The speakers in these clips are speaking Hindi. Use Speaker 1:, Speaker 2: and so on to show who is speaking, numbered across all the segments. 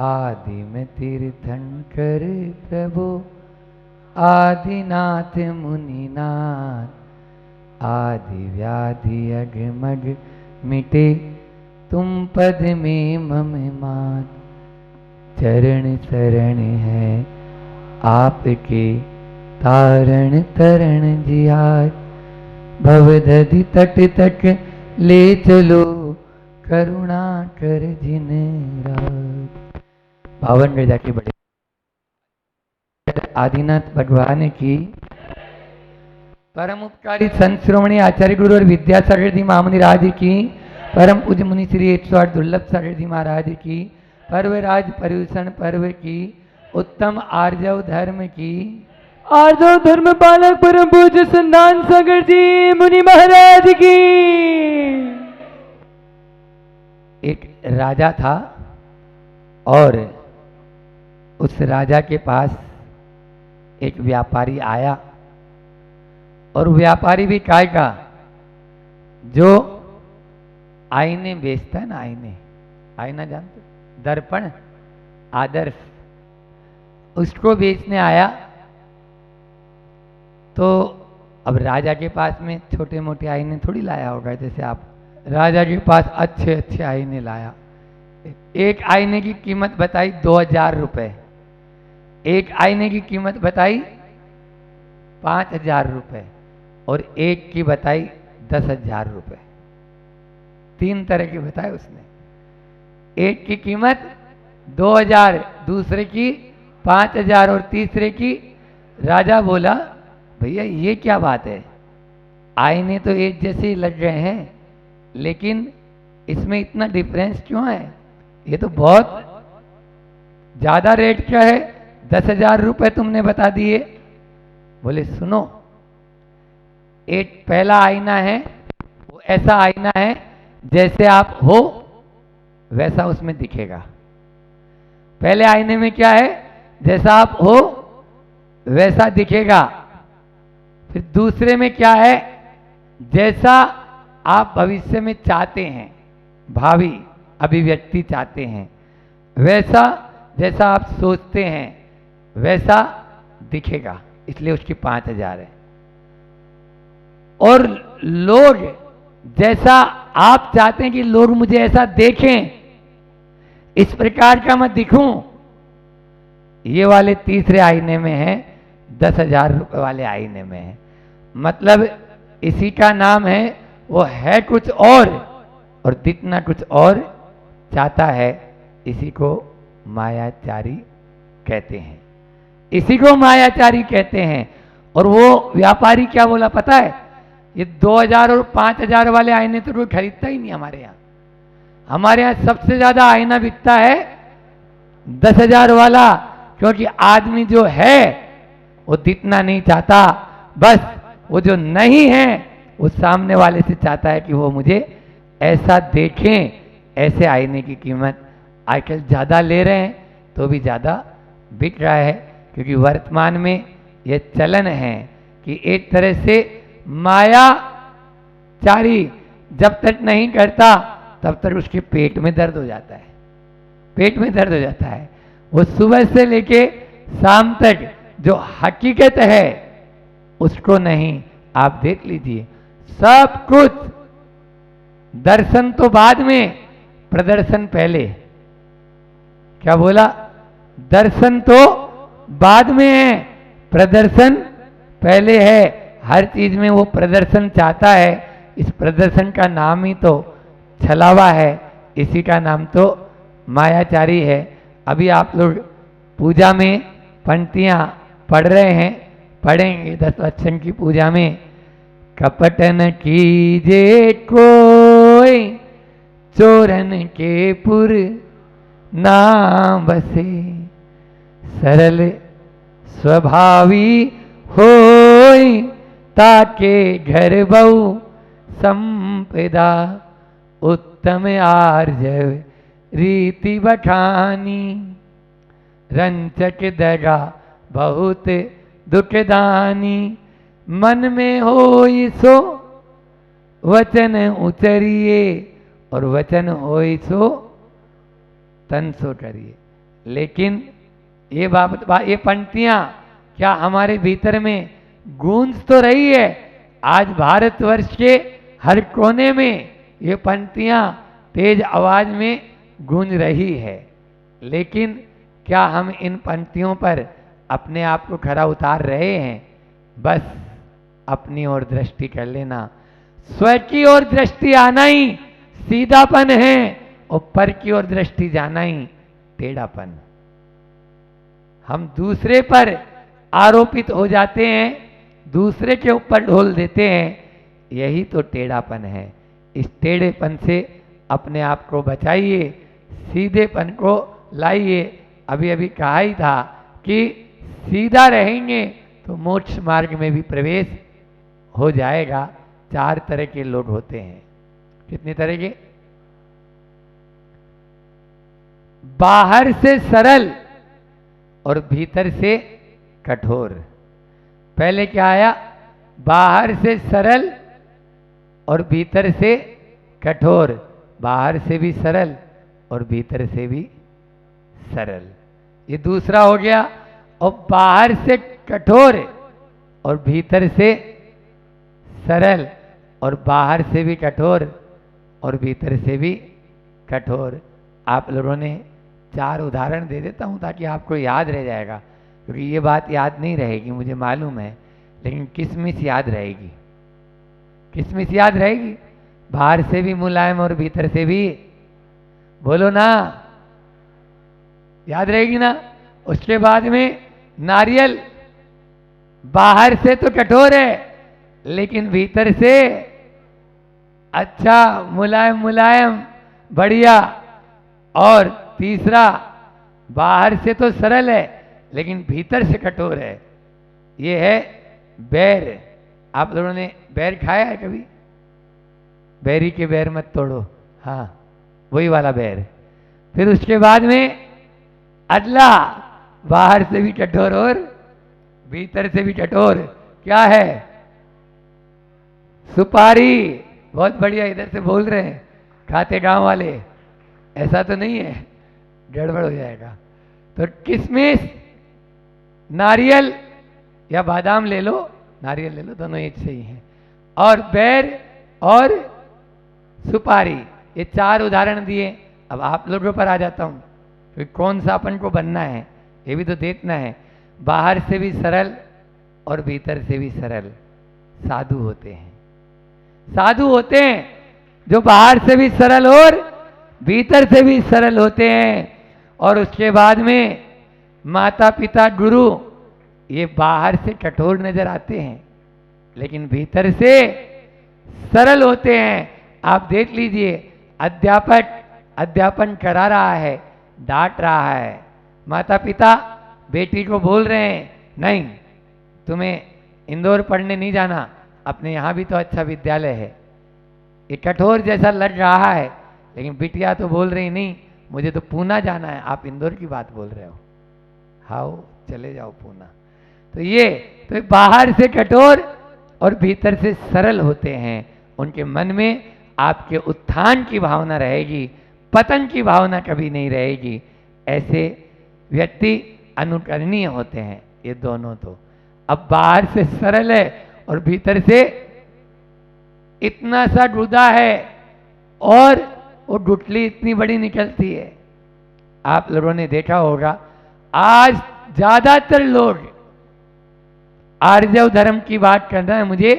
Speaker 1: आदि में तीर्थंकर प्रभु, आदिनाथ मुनिनाथ, आदि व्याधि अगमग मिटे, तुम पद में मम मान। चरण शरण है आपके, तारण तरण जियार, भवदधि तट तक ले चलो, करुणा कर जिन राज। 52 गजा के बड़े आदिनाथ भगवान की, परम उपकारी संत श्रोमणी आचार्य गुरु और विद्यासागर जी महामुनि राज की, परम पूज्य मुनि श्री 108 दुर्लभ सागर जी महाराज की, पर्वराज पर्यूषण पर्व की, उत्तम आर्जव धर्म की,
Speaker 2: आर्जव धर्म पालक परम पूज्य संतान सागर जी मुनि महाराज की।
Speaker 1: एक राजा था और उस राजा के पास एक व्यापारी आया, और व्यापारी भी काय का, जो आईने बेचता है ना, आईने, आईना जानते, दर्पण, आदर्श, उसको बेचने आया। तो अब राजा के पास में छोटे मोटे आईने थोड़ी लाया होगा, जैसे आप राजा के पास अच्छे अच्छे आईने लाया। एक आईने की कीमत बताई 2000 रुपये, एक आईने की कीमत बताई 5000 रुपये, और एक की बताई 10,000 रुपये। 3 तरह की बताए उसने। एक की कीमत 2000, दूसरे की 5000 और तीसरे की। राजा बोला, भैया ये क्या बात है, आईने तो एक जैसे ही लग गए हैं, लेकिन इसमें इतना डिफरेंस क्यों है? ये तो बहुत ज्यादा रेट क्या है, 10,000 रुपये तुमने बता दिए। बोले सुनो, एक पहला आईना है, वो ऐसा आईना है जैसे आप हो वैसा उसमें दिखेगा। पहले आईने में क्या है, जैसा आप हो वैसा दिखेगा। फिर दूसरे में क्या है, जैसा आप भविष्य में चाहते हैं, भावी अभिव्यक्ति चाहते हैं, वैसा जैसा आप सोचते हैं वैसा दिखेगा, इसलिए उसकी 5000 है। और लोग जैसा आप चाहते हैं कि लोग मुझे ऐसा देखें, इस प्रकार का मैं दिखूं, ये वाले तीसरे आईने में है, 10,000 रुपये वाले आईने में है। मतलब इसी का नाम है, वो है कुछ और दिखना कुछ और चाहता है। इसी को मायाचारी कहते हैं, इसी को मायाचारी कहते हैं। और वो व्यापारी क्या बोला पता है, ये 2000 और 5000 वाले आईने तो कोई खरीदता ही नहीं हमारे यहाँ। हमारे यहाँ सबसे ज्यादा आईना बिकता है 10,000 वाला, क्योंकि आदमी जो है वो दिखना नहीं चाहता, बस वो जो नहीं है वो सामने वाले से चाहता है कि वो मुझे ऐसा देखें। ऐसे आईने की कीमत आजकल ज़्यादा ले रहे हैं तो भी ज़्यादा बिक रहा है, क्योंकि वर्तमान में ये चलन है कि एक तरह से मायाचारी जब तक नहीं करता तब तक उसके पेट में दर्द हो जाता है, पेट में दर्द हो जाता है। वो सुबह से लेके शाम तक जो हकीकत है उसको नहीं। आप देख लीजिए, सब कुछ दर्शन तो बाद में, प्रदर्शन पहले। क्या बोला? दर्शन तो बाद में है, प्रदर्शन पहले है। हर चीज में वो प्रदर्शन चाहता है। इस प्रदर्शन का नाम ही तो छलावा है, इसी का नाम तो मायाचारी है। अभी आप लोग पूजा में पंक्तियां पढ़ रहे हैं, पढ़ेंगे 10 लक्षण की पूजा में। कपटन कीजे कोई, चोरन के पुर ना बसे, सरल स्वभावी होई, ताके घर बहु संपदा, उत्तम आर्जव रीति बखानी, रंचक दगा बहुत दुखदानी, मन में होई सो वचन उचरिए, और वचन होई सो तन सो करिए। लेकिन ये ये पंक्तियां क्या हमारे भीतर में गूंज तो रही है? आज भारतवर्ष के हर कोने में ये पंक्तियां तेज आवाज में गूंज रही है, लेकिन क्या हम इन पंक्तियों पर अपने आप को खरा उतार रहे हैं? बस अपनी ओर दृष्टि कर लेना। स्व की ओर दृष्टि आना ही सीधापन है और पर की ओर दृष्टि जाना ही टेढ़ापन। हम दूसरे पर आरोपित हो जाते हैं, दूसरे के ऊपर ढोल देते हैं, यही तो टेढ़ापन है। इस टेढ़ेपन से अपने आप को बचाइए, सीधेपन को लाइए। अभी अभी कहा ही था कि सीधा रहेंगे तो मोक्ष मार्ग में भी प्रवेश हो जाएगा। 4 तरह के लोग होते हैं। कितने तरह के? बाहर से सरल और भीतर से कठोर। पहले क्या आया? बाहर से सरल और भीतर से कठोर। बाहर से भी सरल और भीतर से भी सरल, ये दूसरा हो गया। और बाहर से कठोर और भीतर से सरल, और बाहर से भी कठोर और भीतर से भी कठोर। आप लोगों ने 4 उदाहरण दे देता हूं ताकि आपको याद रह जाएगा, क्योंकि ये बात याद नहीं रहेगी मुझे मालूम है, लेकिन किसमिस याद रहेगी। किसमिस याद रहेगी। बाहर से भी मुलायम और भीतर से भी, बोलो ना, याद रहेगी ना। उसके बाद में नारियल, बाहर से तो कठोर है लेकिन भीतर से अच्छा मुलायम मुलायम बढ़िया। और तीसरा, बाहर से तो सरल है लेकिन भीतर से कठोर है, ये है बैर। आप लोगों ने बैर खाया है कभी? बैरी के बैर मत तोड़ो, हाँ वही वाला बैर। फिर उसके बाद में अदला, बाहर से भी कठोर और भीतर से भी कठोर, क्या है? सुपारी। बहुत बढ़िया, इधर से बोल रहे हैं, खाते गांव वाले। ऐसा तो नहीं है, गड़बड़ हो जाएगा। तो किशमिश, नारियल या बादाम ले लो, नारियल ले लो, दोनों एक से ही हैं। और बैर और सुपारी, ये 4 उदाहरण दिए। अब आप लोगों पर आ जाता हूं कि कौन सा अपन को बनना है, ये भी तो देखना है। बाहर से भी सरल और भीतर से भी सरल साधु होते हैं। साधु होते हैं जो बाहर से भी सरल और भीतर से भी सरल होते हैं। और उसके बाद में माता पिता गुरु, ये बाहर से कठोर नजर आते हैं लेकिन भीतर से सरल होते हैं। आप देख लीजिए, अध्यापक अध्यापन करा रहा है, डांट रहा है, माता पिता बेटी को बोल रहे हैं नहीं तुम्हें इंदौर पढ़ने नहीं जाना, अपने यहाँ भी तो अच्छा विद्यालय है। ये कठोर जैसा लग रहा है, लेकिन बिटिया तो बोल रही नहीं मुझे तो पूना जाना है, आप इंदौर की बात बोल रहे हो, हाओ चले जाओ पूना। तो ये तो बाहर से कठोर और भीतर से सरल होते हैं। उनके मन में आपके उत्थान की भावना रहेगी, पतन की भावना कभी नहीं रहेगी। ऐसे व्यक्ति अनुकरणीय होते हैं ये दोनों। तो अब बाहर से सरल है और भीतर से इतना सा गुदा है और वो गुठली इतनी बड़ी निकलती है। आप लोगों ने देखा होगा आज ज्यादातर लोग आर्जव धर्म की बात करना है मुझे,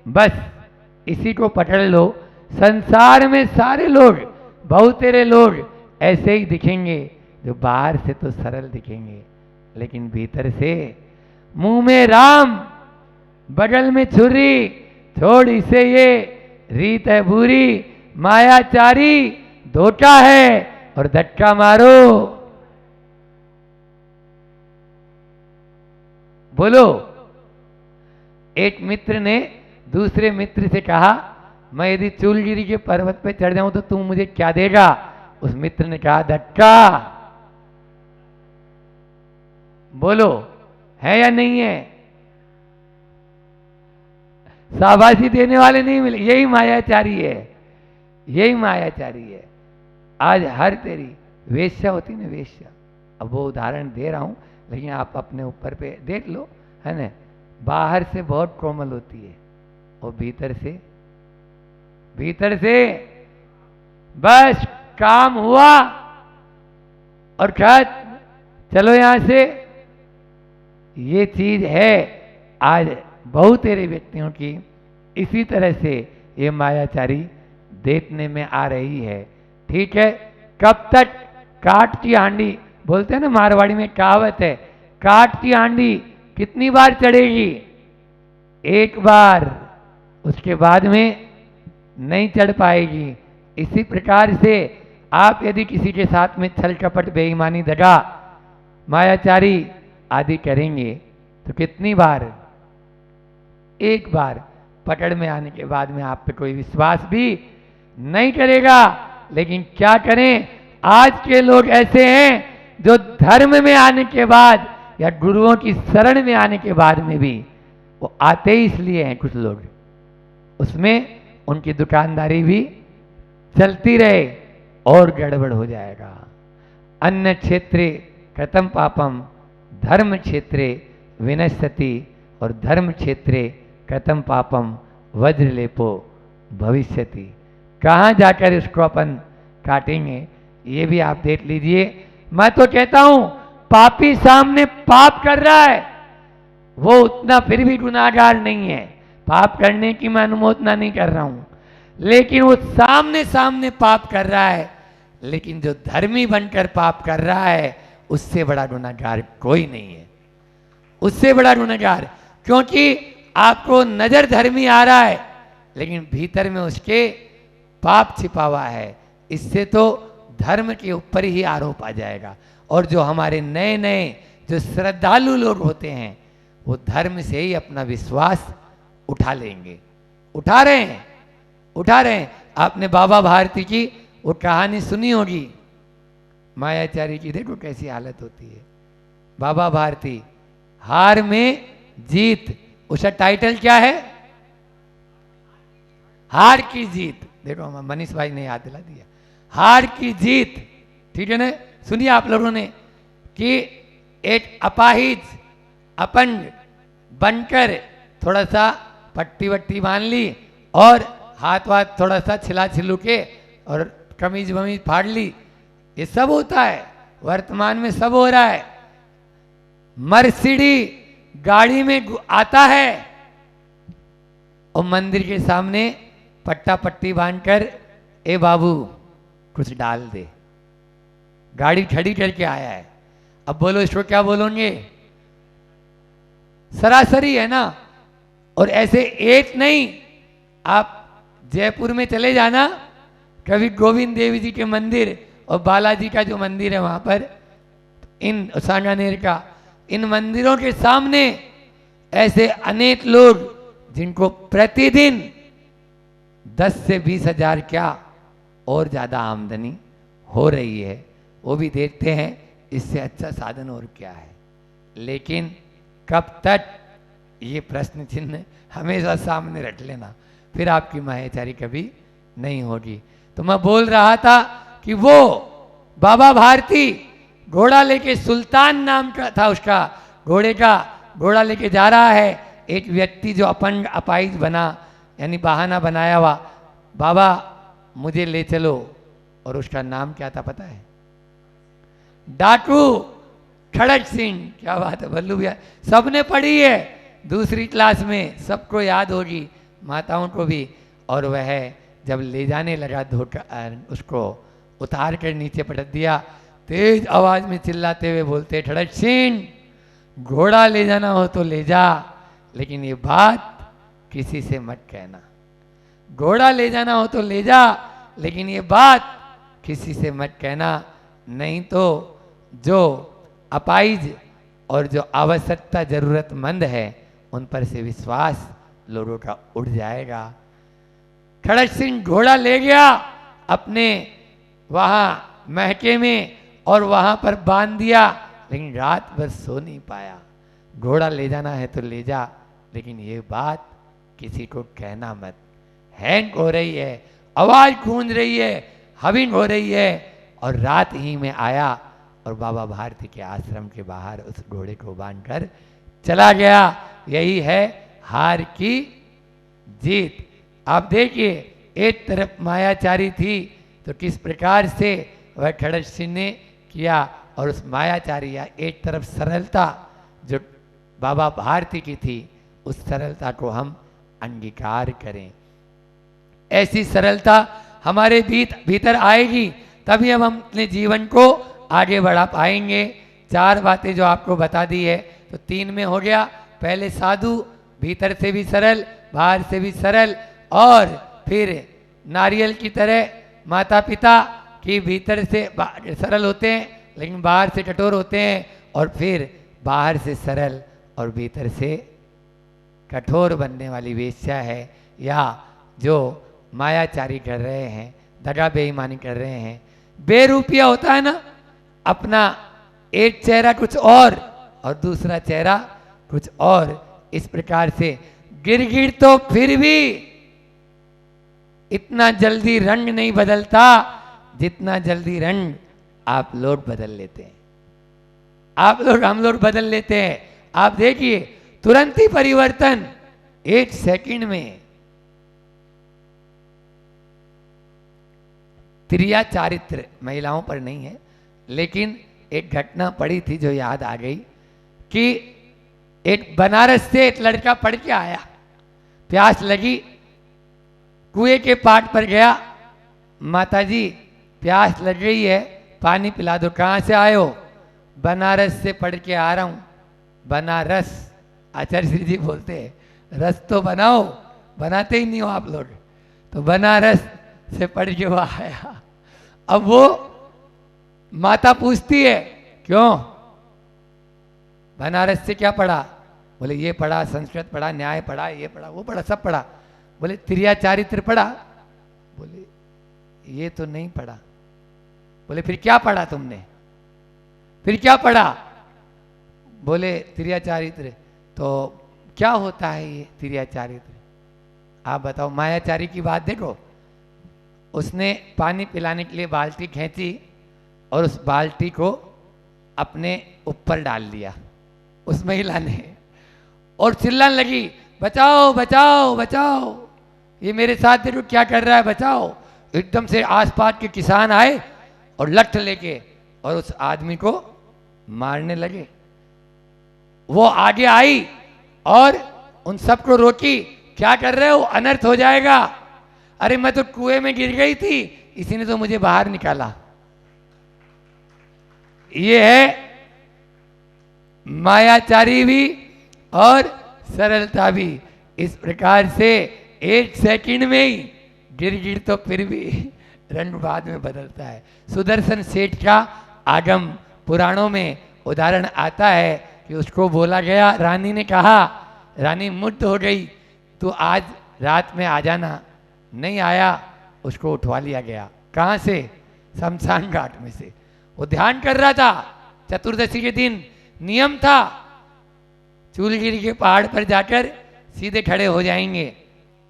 Speaker 1: बस इसी को पकड़ लो। संसार में सारे लोग, बहुतेरे लोग ऐसे ही दिखेंगे जो बाहर से तो सरल दिखेंगे लेकिन भीतर से मुंह में राम बगल में छुरी, छोड़ इसे ये रीत है बुरी, मायाचारी धोखा है और धक्का मारो। बोलो। एक मित्र ने दूसरे मित्र से कहा मैं यदि चूलगिरी के पर्वत पे चढ़ जाऊं तो तुम मुझे क्या देगा? उस मित्र ने कहा धक्का। बोलो है या नहीं है? शाबाशी देने वाले नहीं मिले, यही मायाचारी है, यही मायाचारी है। आज हर तेरी वेश्या होती ना, वेश्या अब वो उदाहरण दे रहा हूँ, लेकिन आप अपने ऊपर पे देख लो, है ना। बाहर से बहुत कोमल होती है और भीतर से बस काम हुआ और खत्म, चलो यहां से। ये चीज है आज बहुत तेरे व्यक्तियों की, इसी तरह से ये मायाचारी देखने में आ रही है। ठीक है, कब तक काट की हांडी, बोलते हैं ना मारवाड़ी में कहावत है, काट की हांडी कितनी बार चढ़ेगी? एक बार, उसके बाद में नहीं चढ़ पाएगी। इसी प्रकार से आप यदि किसी के साथ में छल कपट बेईमानी दगा मायाचारी आदि करेंगे तो कितनी बार? एक बार पकड़ में आने के बाद में आप पे कोई विश्वास भी नहीं करेगा। लेकिन क्या करें, आज के लोग ऐसे हैं जो धर्म में आने के बाद या गुरुओं की शरण में आने के बाद में भी वो आते ही इसलिए हैं कुछ लोग, उसमें उनकी दुकानदारी भी चलती रहे और गड़बड़ हो जाएगा। अन्य क्षेत्रे कृतं पापम धर्म क्षेत्रे विनश्यति, और धर्म क्षेत्रे कृतं पापम वज्रलेपो भविष्यति। कहाँ जाकर इसको अपन काटेंगे ये भी आप देख लीजिए। मैं तो कहता हूं पापी सामने पाप कर रहा है, वो उतना फिर भी गुनाहगार नहीं है, पाप करने की मैं अनुमोदना नहीं कर रहा हूं, लेकिन वो सामने सामने पाप कर रहा है। लेकिन जो धर्मी बनकर पाप कर रहा है उससे बड़ा गुनाहगार कोई नहीं है, उससे बड़ा गुनाहगार। क्योंकि आपको नजर धर्मी आ रहा है लेकिन भीतर में उसके पाप छिपा हुआ है, इससे तो धर्म के ऊपर ही आरोप आ जाएगा। और जो हमारे नए नए जो श्रद्धालु लोग होते हैं वो धर्म से ही अपना विश्वास उठा लेंगे, उठा रहे हैं। आपने बाबा भारती की वो कहानी सुनी होगी, मायाचारी की, देखो कैसी हालत होती है। बाबा भारती, हार में जीत, उसका टाइटल क्या है? हार की जीत। देखो मनीष भाई ने याद दिला दिया, हार की जीत। ठीक है ना, सुनिए आप लोगों ने कि एक अपाहिज अपंग बनकर थोड़ा सा पट्टी वट्टी बांध ली और हाथ वाथ थोड़ा सा छिला छिलू के और कमीज वमीज फाड़ ली, ये सब होता है, वर्तमान में सब हो रहा है। मर्सिडी गाड़ी में आता है और मंदिर के सामने पट्टा पट्टी बांधकर, ए बाबू कुछ डाल दे, गाड़ी खड़ी करके आया है। अब बोलो इसको क्या बोलोगे? सरासरी है ना। और ऐसे एक नहीं, आप जयपुर में चले जाना, कभी गोविंद देवी जी के मंदिर और बालाजी का जो मंदिर है वहां पर, इन सांगानेर का, इन मंदिरों के सामने ऐसे अनेक लोग जिनको प्रतिदिन 10 से 20 हजार क्या और ज्यादा आमदनी हो रही है, वो भी देखते हैं इससे अच्छा साधन और क्या है। लेकिन कब तक, ये प्रश्न चिन्ह हमेशा सामने रख लेना, फिर आपकी मायाचारी कभी नहीं होगी। तो मैं बोल रहा था कि वो बाबा भारती घोड़ा लेके, सुल्तान नाम का था उसका घोड़े का, घोड़ा लेके जा रहा है। एक व्यक्ति जो अपंग अपाहिज बना, यानी बहाना बनाया हुआ, बाबा मुझे ले चलो, और उसका नाम क्या था पता है? डाकू खड़क सिंह। क्या बात है बल्लू भैया, सबने पढ़ी है दूसरी क्लास में, सबको याद होगी, माताओं को भी। और वह जब ले जाने लगा धोखा, उसको उतार कर नीचे पटक दिया, तेज आवाज में चिल्लाते हुए बोलते, खड़क सिंह घोड़ा ले जाना हो तो ले जा, लेकिन ये बात किसी से मत कहना। घोड़ा ले जाना हो तो ले जा, लेकिन ये बात किसी से मत कहना, नहीं तो जो अपाहिज और जो आवश्यकता जरूरतमंद है उन पर से विश्वास लोगों का उड़ जाएगा। खड़क सिंह घोड़ा ले गया अपने वहां महके में और वहां पर बांध दिया, लेकिन रात भर सो नहीं पाया। घोड़ा ले जाना है तो ले जा, लेकिन ये बात किसी को कहना मत। हैंग हो रही है, आवाज गूंज रही है, हविंग हो रही है, और रात ही में आया और बाबा भारती के आश्रम के बाहर उस घोड़े को बांधकर चला गया। यही है हार की जीत। आप देखिए, एक तरफ मायाचारी थी तो किस प्रकार से वह खड़ग सिंह ने किया, और उस मायाचारी या एक तरफ सरलता जो बाबा भारती की थी, उस सरलता को हम अंगीकार करें। ऐसी सरलता हमारे भीतर आएगी तभी हम अपने जीवन को आगे बढ़ा पाएंगे। 4 बातें जो आपको बता दी है तो 3 में हो गया। पहले साधु, भीतर से भी सरल, बाहर से भी सरल, और फिर नारियल की तरह माता पिता की भीतर से सरल होते हैं लेकिन बाहर से कठोर होते हैं, और फिर बाहर से सरल और भीतर से कठोर बनने वाली वेश्या है, या जो मायाचारी कर रहे हैं, दगा बेईमानी कर रहे हैं। बेरूपिया होता है ना, अपना एक चेहरा कुछ और दूसरा चेहरा कुछ और, इस प्रकार से गिरगिट तो फिर भी इतना जल्दी रंग नहीं बदलता जितना जल्दी रंग आप लोग बदल लेते हैं। हम लोग बदल लेते हैं। आप देखिए, तुरंत ही परिवर्तन, 1 सेकंड में। त्रिया चारित्र महिलाओं पर नहीं है, लेकिन एक घटना पड़ी थी जो याद आ गई कि एक बनारस से एक लड़का पढ़ के आया, प्यास लगी, कुएं के पाट पर गया, माताजी प्यास लग रही है, पानी पिला दो। कहाँ से आए हो? बनारस से पढ़ के आ रहा हूँ। बनारस, आचार्य श्री जी बोलते हैं, रस तो बनाओ, बनाते ही नहीं हो आप लोग। तो बनारस से पढ़ के वो आया। अब वो माता पूछती है, क्यों बनारस से क्या पढ़ा? बोले ये पढ़ा, संस्कृत पढ़ा, न्याय पढ़ा, ये पढ़ा, वो पढ़ा, सब पढ़ा। बोले त्रिया चारित्र पढ़ा? बोले ये तो नहीं पढ़ा। बोले फिर क्या पढ़ा तुमने? फिर क्या पढ़ा? बोले त्रिया चारित्र। तो क्या होता है ये त्रिया चारित्र? आप बताओ। मायाचारी की बात देखो, उसने पानी पिलाने के लिए बाल्टी खींची और उस बाल्टी को अपने ऊपर डाल दिया उस महिला ने, और चिल्लाने लगी, बचाओ बचाओ बचाओ, ये मेरे साथ देखो क्या कर रहा है, बचाओ। एकदम से आसपास के किसान आए और लठ लेके और उस आदमी को मारने लगे। वो आगे आई और उन सबको रोकी, क्या कर रहे हो, अनर्थ हो जाएगा। अरे मैं तो कुएं में गिर गई थी, इसी ने तो मुझे बाहर निकाला। ये है मायाचारी भी और सरलता भी। इस प्रकार से 1 सेकंड में ही गिर तो फिर भी रंग बाद में बदलता है। सुदर्शन सेठ का आगम पुराणों में उदाहरण आता है कि उसको बोला गया, रानी ने कहा, रानी मुग्ध हो गई, तो आज रात में आ जाना। नहीं आया, उसको उठवा लिया गया। कहाँ से? शमशान घाट में से। वो ध्यान कर रहा था, चतुर्दशी के दिन नियम था, चूलगिरी के पहाड़ पर जाकर सीधे खड़े हो जाएंगे।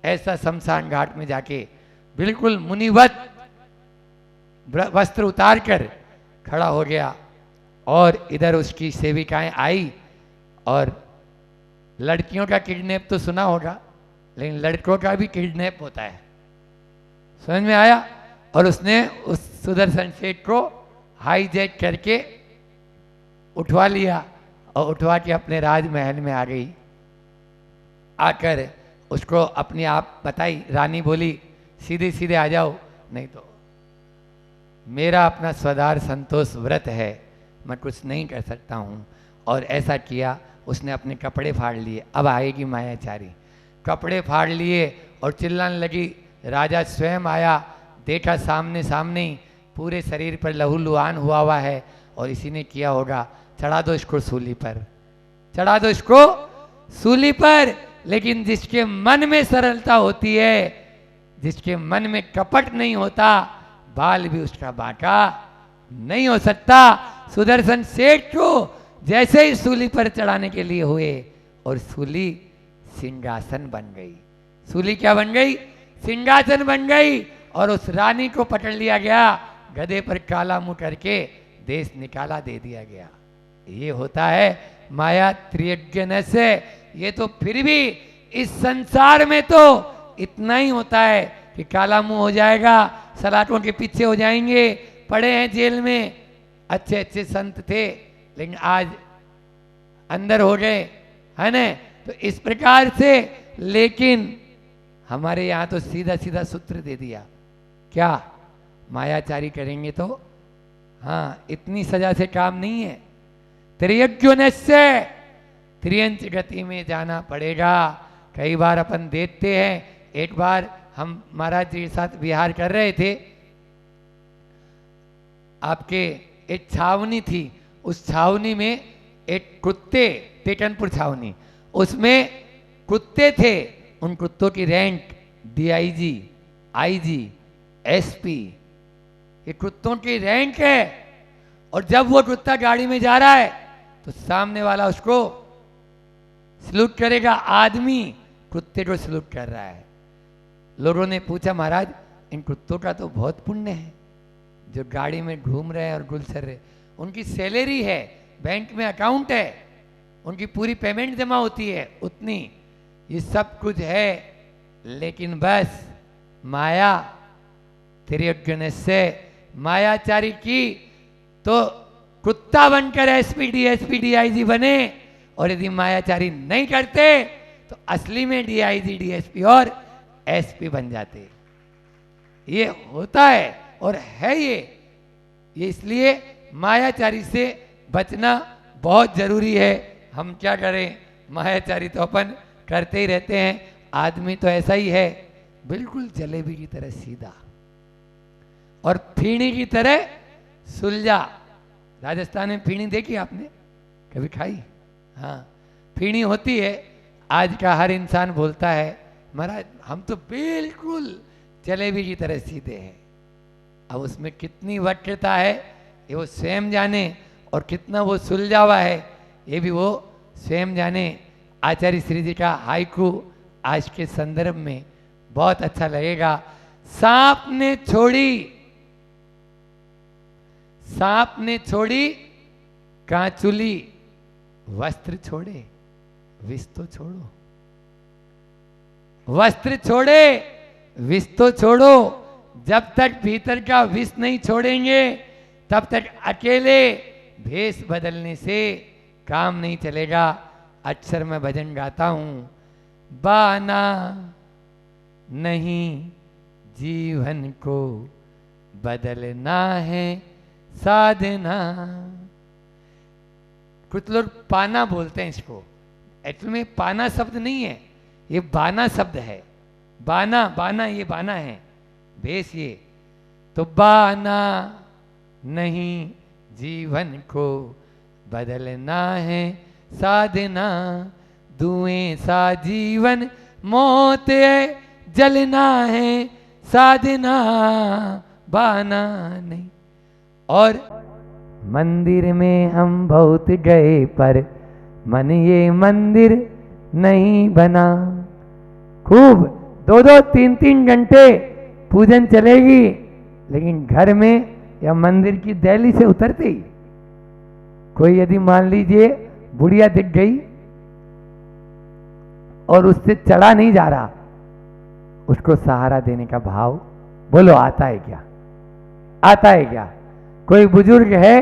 Speaker 1: ऐसा शमशान घाट में जाके बिल्कुल मुनिवत वस्त्र उतार कर खड़ा हो गया, और इधर उसकी सेविकाएं आई। और लड़कियों का किडनैप तो सुना होगा, लेकिन लड़कों का भी किडनैप होता है, समझ में आया? और उसने उस सुदर्शन सेठ को हाईजैक करके उठवा लिया और उठवा के अपने राजमहल में आ गई। आकर उसको अपने आप बताई, रानी बोली सीधे सीधे आ जाओ, नहीं तो मेरा अपना स्वदार संतोष व्रत है, मैं कुछ नहीं कर सकता हूँ। और ऐसा किया, उसने अपने कपड़े फाड़ लिए। अब आएगी मायाचारी। कपड़े फाड़ लिए और चिल्लाने लगी। राजा स्वयं आया, देखा सामने सामने ही पूरे शरीर पर लहूलुहान हुआ है, और इसी ने किया होगा। चढ़ा दो इसको सूली पर, चढ़ा दो इसको सूली पर। लेकिन जिसके मन में सरलता होती है, जिसके मन में कपट नहीं होता, बाल भी उसका बांका नहीं हो सकता। सुदर्शन सेठ को जैसे ही सूली पर चढ़ाने के लिए हुए, और सूली सिंहासन बन गई। सूली क्या बन गई? सिंहासन बन गई। और उस रानी को पकड़ लिया गया, गधे पर काला मुंह करके देश निकाला दे दिया गया। ये होता है माया त्रियज्ञ से। ये तो फिर भी इस संसार में तो इतना ही होता है कि काला मुंह हो जाएगा, सलाटों के पीछे हो जाएंगे, पड़े हैं जेल में, अच्छे अच्छे संत थे लेकिन आज अंदर हो गए, है ना। तो इस प्रकार से, लेकिन हमारे यहाँ तो सीधा सीधा सूत्र दे दिया, क्या मायाचारी करेंगे तो हाँ इतनी सजा से काम नहीं है, त्रियज्ञ से त्रियंच गति में जाना पड़ेगा। कई बार अपन देखते हैं, एक बार हम महाराज जी के साथ विहार कर रहे थे, आपके एक छावनी थी, उस छावनी में एक कुत्ते, टेकनपुर छावनी, उसमें कुत्ते थे, उन कुत्तों की रैंक डीआईजी, आईजी, एसपी, ये कुत्तों की रैंक है। और जब वो कुत्ता गाड़ी में जा रहा है तो सामने वाला उसको सलूट करेगा, आदमी कुत्ते को सलूट कर रहा है। लोगों ने पूछा महाराज इन कुत्तों का तो बहुत पुण्य है, जो गाड़ी में घूम रहे हैं और गुलसर रहे, उनकी सैलरी है, बैंक में अकाउंट है, उनकी पूरी पेमेंट जमा होती है उतनी, ये सब कुछ है, लेकिन बस माया त्रियज्ञ से मायाचारी की तो कुत्ता बनकर एसपी डीएसपी डीआईजी बने, और यदि मायाचारी नहीं करते तो असली में डीआईजी डीएसपी और एसपी बन जाते। ये होता है और है ये इसलिए मायाचारी से बचना बहुत जरूरी है। हम क्या करें, मायाचारी तो अपन करते ही रहते हैं, आदमी तो ऐसा ही है, बिल्कुल जलेबी की तरह सीधा और फीणी की तरह सुलझा। राजस्थान में फीणी देखी आपने, कभी खाई? हाँ, फीणी होती है। आज का हर इंसान बोलता है महाराज हम तो बिल्कुल जलेबी की तरह सीधे हैं। अब उसमें कितनी वक्रता है ये वो स्वयं जाने, और कितना वो सुलझा हुआ है ये भी वो स्वयं जाने। आचार्य श्री जी का हाइकू आज के संदर्भ में बहुत अच्छा लगेगा। सांप ने छोड़ी कांचुली, वस्त्र छोड़े विष तो छोड़ो, वस्त्र छोड़े विष तो छोड़ो। जब तक भीतर का विष नहीं छोड़ेंगे तब तक अकेले भेष बदलने से काम नहीं चलेगा। अक्सर मैं भजन गाता हूं, बाना नहीं जीवन को बदलना है साधना। कुछ लोग पाना बोलते हैं इसको, एक्चुअल में पाना शब्द नहीं है, ये बाना शब्द है। बाना ये बाना है, भेष ये। तो बाना नहीं जीवन को बदलना है साधना, धुएं सा जीवन मौत है जलना है साधना, बाना नहीं। और मंदिर में हम बहुत गए पर मन ये मंदिर नहीं बना। खूब 2-2, 3-3 घंटे पूजन चलेगी, लेकिन घर में या मंदिर की दहली से उतरते ही कोई यदि मान लीजिए बुढ़िया दिख गई और उससे चढ़ा नहीं जा रहा, उसको सहारा देने का भाव बोलो आता है क्या? आता है क्या? कोई बुजुर्ग है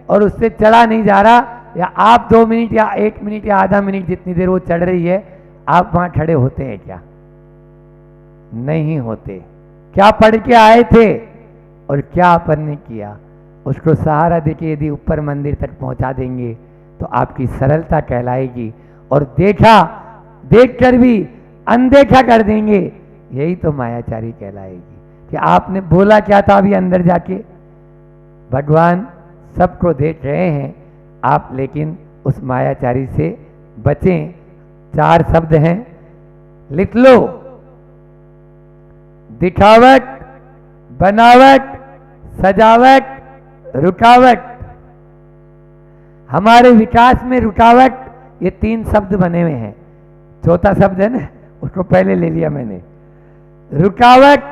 Speaker 1: और उससे चढ़ा नहीं जा रहा, या आप 2 मिनट या 1 मिनट या आधा मिनट जितनी देर वो चढ़ रही है, आप वहां खड़े होते हैं क्या? नहीं होते। क्या पढ़ के आए थे और क्या अपन ने किया, उसको सहारा देके यदि ऊपर मंदिर तक पहुंचा देंगे तो आपकी सरलता कहलाएगी। और देख कर भी अनदेखा कर देंगे, यही तो मायाचारी कहलाएगी। कि आपने बोला क्या था अभी अंदर जाके, भगवान सबको देख रहे हैं आप, लेकिन उस मायाचारी से बचें। 4 शब्द हैं, लिख लो। दिखावट, बनावट, सजावट, रुकावट। हमारे विकास में रुकावट, ये 3 शब्द बने हुए हैं। चौथा शब्द है ना, उसको पहले ले लिया मैंने। रुकावट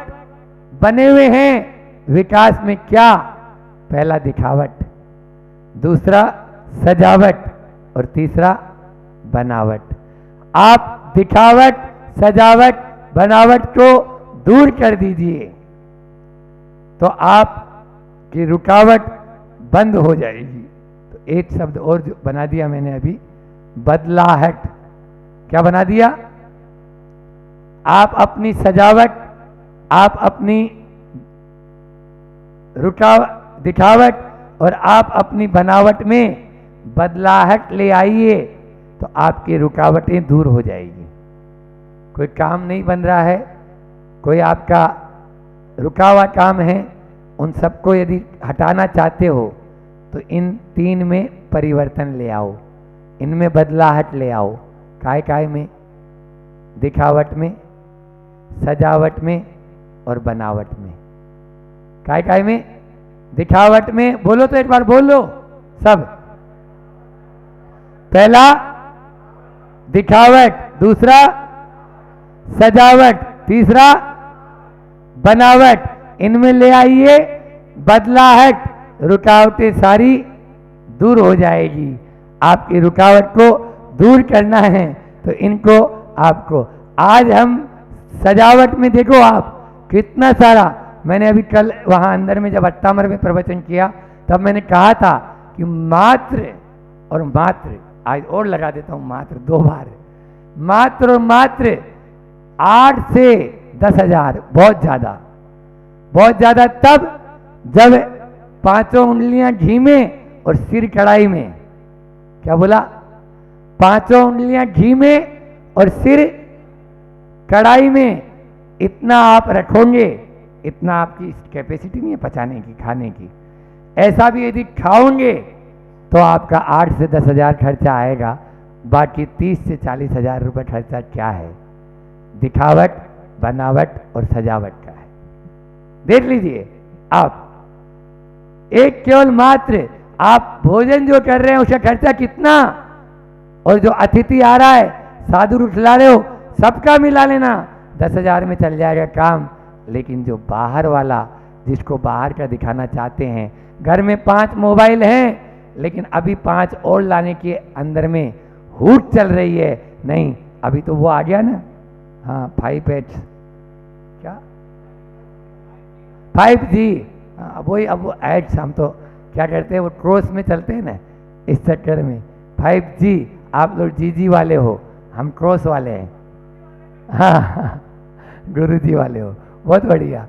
Speaker 1: बने हुए हैं विकास में, क्या? पहला दिखावट, दूसरा सजावट और तीसरा बनावट। आप दिखावट, सजावट, बनावट को दूर कर दीजिए तो आपकी रुकावट बंद हो जाएगी। तो एक शब्द और जो बना दिया मैंने अभी, बदलाहट। क्या बना दिया? आप अपनी सजावट, आप अपनी दिखावट और आप अपनी बनावट में बदलाहट ले आइए तो आपकी रुकावटें दूर हो जाएगी। कोई काम नहीं बन रहा है, कोई आपका रुका हुआ काम है, उन सबको यदि हटाना चाहते हो तो इन तीन में परिवर्तन ले आओ, इनमें बदलाहट ले आओ। काय में? दिखावट में, सजावट में और बनावट में। काय में? दिखावट में। बोलो तो एक बार बोल लो सब। पहला दिखावट, दूसरा सजावट, तीसरा बनावट। इनमें ले आइए बदलाहट, रुकावटें सारी दूर हो जाएगी। आपकी रुकावट को दूर करना है तो इनको आपको, आज हम सजावट में देखो आप कितना सारा, मैंने अभी कल वहां अंदर में जब अट्टामर में प्रवचन किया तब मैंने कहा था कि मात्र और मात्र, आज और लगा देता हूं मात्र 2 बार, मात्र और मात्र 8 से 10,000, बहुत ज्यादा तब जब 5 उंगलियां घी में और सिर कढ़ाई में। क्या बोला? 5 उंगलियां घी में और सिर कढ़ाई में। इतना आप रखोगे, इतना आपकी कैपेसिटी नहीं है पचाने की, खाने की। ऐसा भी यदि खाओगे तो आपका 8 से 10,000 खर्चा आएगा, बाकी 30 से 40,000 रुपये खर्चा क्या है? दिखावट, बनावट और सजावट का है। देख लीजिए आप, एक केवल मात्र आप भोजन जो कर रहे हैं उसका खर्चा कितना, और जो अतिथि आ रहा है, साधु खिला रहे हो, सबका मिला लेना 10,000 में चल जाएगा काम। लेकिन जो बाहर वाला, जिसको बाहर का दिखाना चाहते हैं, घर में 5 मोबाइल हैं लेकिन अभी 5 और लाने के अंदर में हूट चल रही है। नहीं, अभी तो वो आ गया ना, हाँ 5H, क्या 5G, वही अब वो एड्स, हम तो क्या करते हैं वो क्रॉस में चलते हैं ना, इस चक्कर में 5G। आप लोग GG वाले हो, हम क्रॉस वाले हैं। हाँ गुरुजी वाले हो, बहुत बढ़िया।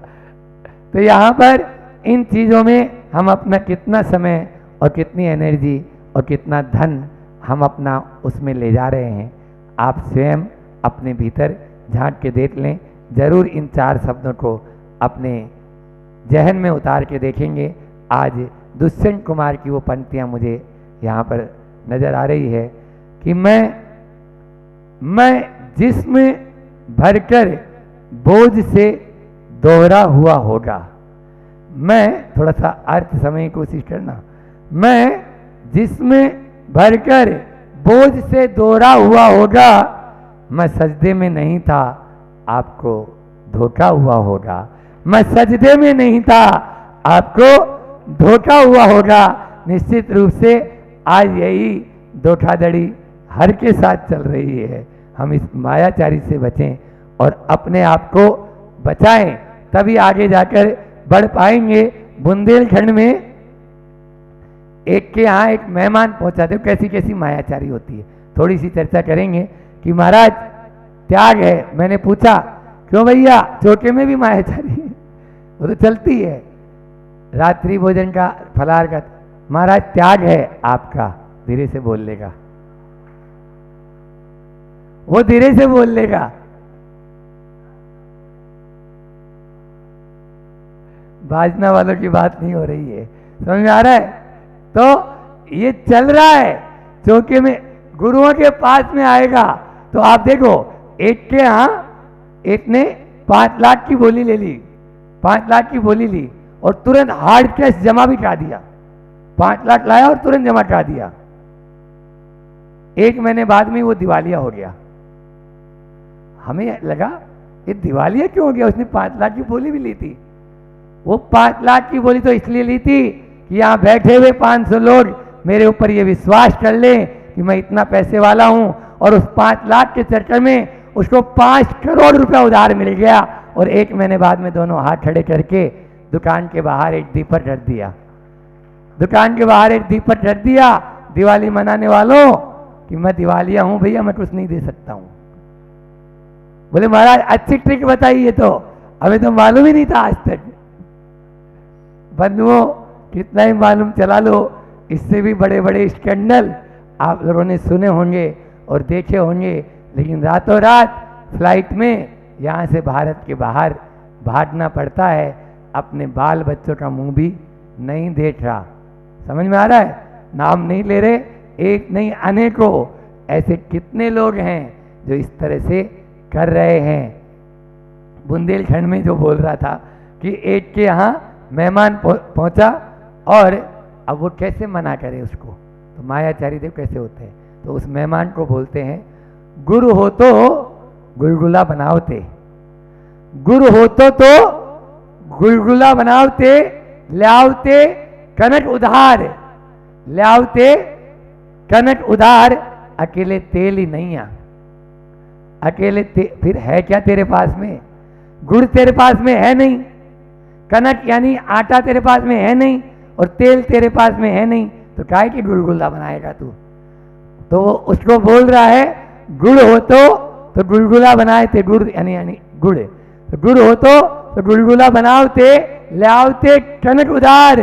Speaker 1: तो यहाँ पर इन चीज़ों में हम अपना कितना समय और कितनी एनर्जी और कितना धन हम अपना उसमें ले जा रहे हैं, आप स्वयं अपने भीतर झांक के देख लें। जरूर इन 4 शब्दों को अपने जहन में उतार के देखेंगे। आज दुष्यंत कुमार की वो पंक्तियाँ मुझे यहाँ पर नजर आ रही है कि मैं जिस्म भरकर बोझ से दोहरा हुआ होगा। मैं थोड़ा सा अर्थ समझने की कोशिश करना। मैं जिस्म भरकर बोझ से दोहरा हुआ होगा, मैं सजदे में नहीं था, आपको धोखा हुआ होगा। मैं सजदे में नहीं था, आपको धोखा हुआ होगा। निश्चित रूप से आज यही धोखाधड़ी हर के साथ चल रही है। हम इस मायाचारी से बचें और अपने आप को बचाएं, तभी आगे जाकर बढ़ पाएंगे। बुंदेलखंड में एक के यहाँ एक मेहमान पहुंचा थे, कैसी कैसी मायाचारी होती है, थोड़ी सी चर्चा करेंगे कि महाराज त्याग है। मैंने पूछा क्यों भैया, चौके में भी मायाचारी है? वो तो चलती है, रात्रि भोजन का, फलाहार का। महाराज त्याग है आपका, धीरे से बोल लेगा, वो धीरे से बोल लेगा। बाजना वालों की बात नहीं हो रही है, समझ में आ रहा है? तो ये चल रहा है, चौके में गुरुओं के पास में आएगा तो आप देखो, एक के यहाँ एक ने 5 लाख की बोली ले ली, 5 लाख की बोली ली और तुरंत हार्ड कैश जमा भी करा दिया। 5 लाख लाया और तुरंत जमा करा दिया। 1 महीने बाद में वो दिवालिया हो गया। हमें लगा ये दिवालिया क्यों हो गया, उसने 5 लाख की बोली भी ली थी। वो 5 लाख की बोली तो इसलिए ली थी कि यहाँ बैठे हुए 500 लोग मेरे ऊपर ये विश्वास कर लें कि मैं इतना पैसे वाला हूं, और उस 5 लाख के चक्कर में उसको 5 करोड़ रुपया उधार मिल गया, और 1 महीने बाद में दोनों हाथ खड़े करके दुकान के बाहर एक दीपक रख दिया। दुकान के बाहर एक दीपक रख दिया दिवाली मनाने वालों कि मैं दिवालिया हूं भैया, मैं कुछ नहीं दे सकता हूं। बोले महाराज अच्छी ट्रिक बताइए, तो हमें तो मालूम ही नहीं था आज तक। बंधुओं, कितना ही मालूम चला लो, इससे भी बड़े बड़े स्कैंडल आप लोगों ने सुने होंगे और देखे होंगे, लेकिन रातों रात फ्लाइट में यहाँ से भारत के बाहर भागना पड़ता है, अपने बाल बच्चों का मुंह भी नहीं देख रहा। समझ में आ रहा है? नाम नहीं ले रहे, एक नहीं अनेकों ऐसे कितने लोग हैं जो इस तरह से कर रहे हैं। बुंदेलखंड में जो बोल रहा था कि एक के यहाँ मेहमान पहुंचा, और अब वो कैसे मना करे उसको, तो मायाचारी देव कैसे होते हैं, तो उस मेहमान को बोलते हैं गुरु हो तो गुलगुला बनावते, गुरु हो तो गुलगुला बनावते, ल्यावते कनक उधार, ल्यावते कनक उधार, अकेले तेल ही नहीं आ, अकेले फिर है क्या तेरे पास में? गुड़ तेरे पास में है नहीं, कनक यानी आटा तेरे पास में है नहीं, और तेल तेरे पास में है नहीं, तो काहे की गुलगुला बनाएगा तू? तो उसको बोल रहा है गुड़ हो तो गुलगुला बनाए थे, गुड़ यानी गुड़, तो गुड़ हो तो गुलगुला बनावते, लावते कनक उधार,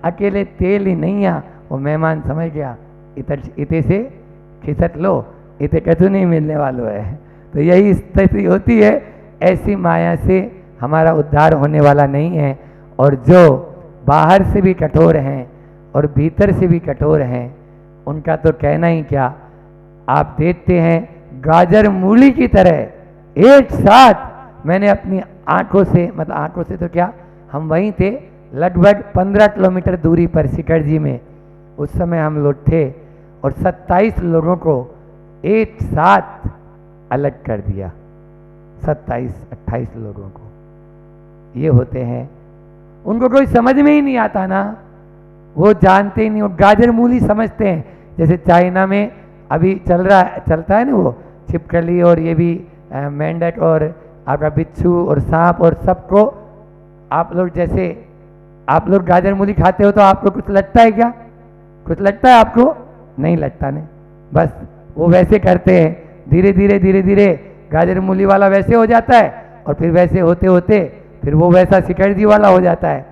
Speaker 1: अकेले तेल ही नहीं आ। वो मेहमान समझ गया इते से खिसक लो, इते कछु नहीं मिलने वालों है। तो यही स्थिति होती है, ऐसी माया से हमारा उद्धार होने वाला नहीं है। और जो बाहर से भी कठोर हैं और भीतर से भी कठोर हैं, उनका तो कहना ही क्या। आप देखते हैं गाजर मूली की तरह एक साथ, मैंने अपनी आंखों से, मतलब आंखों से तो क्या, हम वहीं थे लगभग 15 किलोमीटर दूरी पर शिखर जी में, उस समय हम लोग थे, और 27 लोगों को एक साथ अलग कर दिया, 27-28 लोगों को। ये होते हैं, उनको कोई समझ में ही नहीं आता ना, वो जानते ही नहीं, वो गाजर मूली समझते हैं। जैसे चाइना में अभी चलता है ना वो छिपकली, और ये भी मेंढक और आपका बिच्छू और सांप, और सबको आप लोग, जैसे आप लोग गाजर मूली खाते हो तो आपको कुछ लगता है क्या? कुछ लगता है आपको? नहीं लगता नहीं, बस वो वैसे करते हैं, धीरे धीरे धीरे धीरे गाजर मूली वाला वैसे हो जाता है, और फिर वैसे होते होते फिर वो वैसा शिखर जी वाला हो जाता है।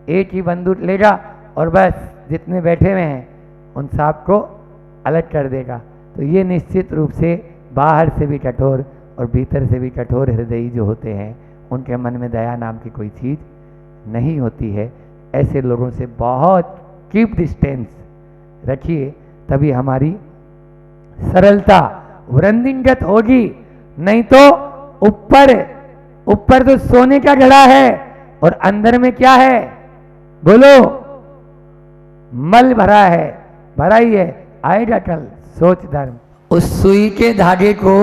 Speaker 1: एक ही बंदूक लेगा और बस जितने बैठे हुए हैं उन सब को अलग कर देगा। तो ये निश्चित रूप से बाहर से भी कठोर और भीतर से भी कठोर हृदयी जो होते हैं, उनके मन में दया नाम की कोई चीज़ नहीं होती है। ऐसे लोगों से बहुत कीप डिस्टेंस रखिए, तभी हमारी सरलता वृंदिंगत होगी। नहीं तो ऊपर तो सोने का घड़ा है और अंदर में क्या है? बोलो, मल भरा है, भरा ही है। आएगा कल सोच धर्म। उस सुई के धागे को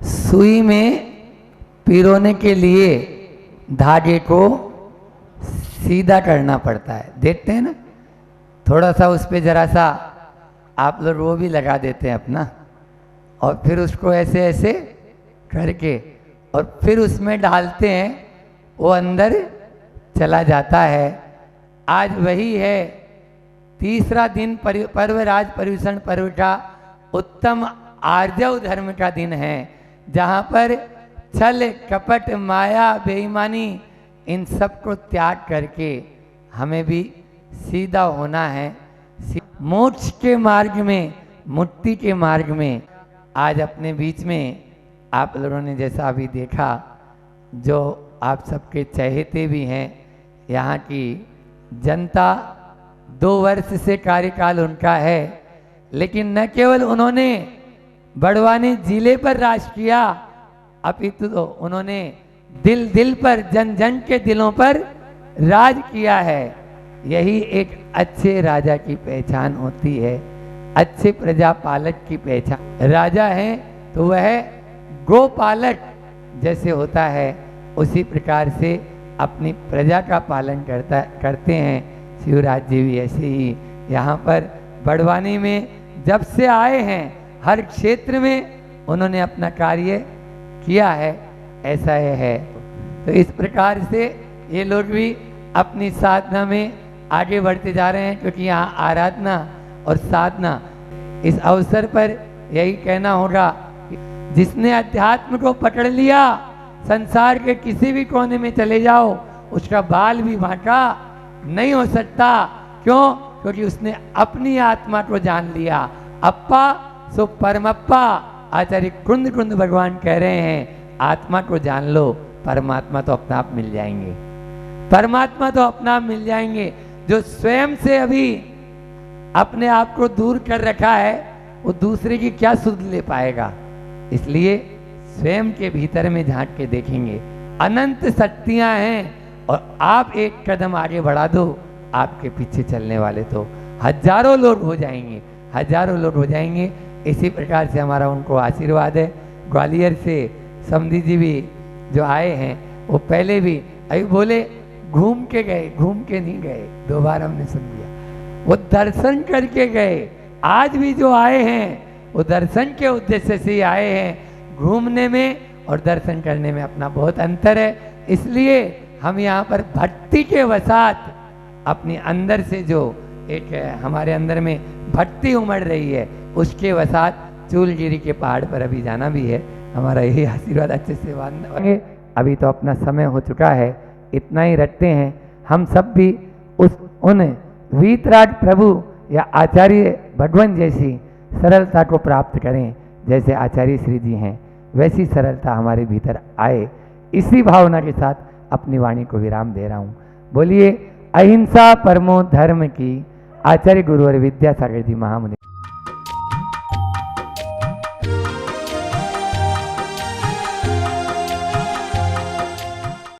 Speaker 1: सुई में पिरोने के लिए धागे को सीधा करना पड़ता है। देखते हैं ना, थोड़ा सा उस पर जरा सा आप लोग वो भी लगा देते हैं अपना, और फिर उसको ऐसे ऐसे करके और फिर उसमें डालते हैं, वो अंदर चला जाता है। आज वही है तीसरा दिन पर्वराज पर्यूषण पर्व का उत्तम आर्जव धर्म का दिन है, जहाँ पर छल कपट माया बेईमानी इन सब को त्याग करके हमें भी सीधा होना है। मोक्ष के मार्ग में, मुक्ति के मार्ग में। आज अपने बीच में आप लोगों ने जैसा अभी देखा, जो आप सबके चहेते भी हैं, यहाँ की जनता 2 वर्ष से कार्यकाल उनका है, लेकिन न केवल उन्होंने बड़वानी जिले पर राज किया, अपितु तो उन्होंने दिल दिल पर, जन जन के दिलों पर राज किया है। यही एक अच्छे राजा की पहचान होती है, अच्छे प्रजापालक की पहचान। राजा है तो वह गोपालक जैसे होता है, उसी प्रकार से अपनी प्रजा का पालन करते हैं। शिवराज जी भी ऐसे ही यहाँ पर बड़वानी में जब से आए हैं हर क्षेत्र में उन्होंने अपना कार्य किया है, ऐसा है। तो इस प्रकार से ये लोग भी अपनी साधना में आगे बढ़ते जा रहे हैं, क्योंकि यहाँ आराधना और साधना, इस अवसर पर यही कहना होगा, जिसने अध्यात्म को पकड़ लिया संसार के किसी भी कोने में चले जाओ उसका बाल भी बांका नहीं हो सकता। क्यों? क्योंकि उसने अपनी आत्मा को जान लिया। अप्पा सो परमप्पा। आचार्य कुंद कुंद भगवान कह रहे हैं, आत्मा को जान लो, परमात्मा तो अपना आप मिल जाएंगे, परमात्मा तो अपना आप मिल जाएंगे। जो स्वयं से अभी अपने आप को दूर कर रखा है वो दूसरे की क्या सुध ले पाएगा। इसलिए स्वयं के भीतर में झांक के देखेंगे, अनंत शक्तियां हैं, और आप एक कदम आगे बढ़ा दो, आपके पीछे चलने वाले तो हजारों लोग हो जाएंगे, हजारों लोग हो जाएंगे। इसी प्रकार से हमारा उनको आशीर्वाद है। ग्वालियर से समधी जी भी जो आए हैं, वो पहले भी अभी बोले घूम के गए, घूम के नहीं गए, दो बार हमने सुन लिया, वो दर्शन करके गए। आज भी जो आए हैं वो दर्शन के उद्देश्य से ही आए हैं। घूमने में और दर्शन करने में अपना बहुत अंतर है। इसलिए हम यहाँ पर भक्ति के वसात अपने अंदर से जो एक हमारे अंदर में भक्ति उमड़ रही है, उसके वसात चूलगिरी के पहाड़ पर अभी जाना भी है। हमारा यही आशीर्वाद अच्छे से बांधे। अभी तो अपना समय हो चुका है, इतना ही रखते हैं। हम सब भी उन वीतराग प्रभु या आचार्य भगवान जैसी सरलता को प्राप्त करें, जैसे आचार्य श्री जी हैं, वैसी सरलता हमारे भीतर आए। इसी भावना के साथ अपनी वाणी को विराम दे रहा हूँ। बोलिए अहिंसा परमो धर्म की। आचार्य गुरुवर विद्यासागर जी महामुनि।